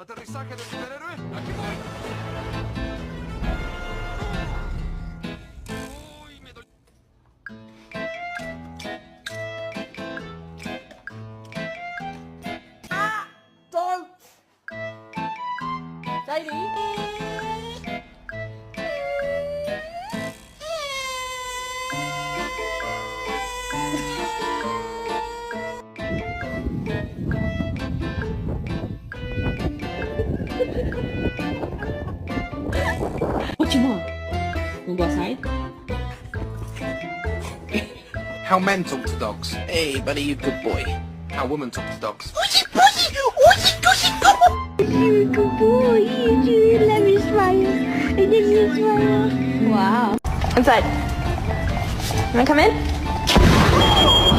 Aterrizaje de superhéroe. Aquí voy. Uy, me dolió. Trời. Đây đi. What you want? Wanna go outside? How men talk to dogs. Hey, buddy, you good boy. How women talk to dogs. You're a good boy. You let me smile. I did you smile. Wow. Inside. Wanna come in?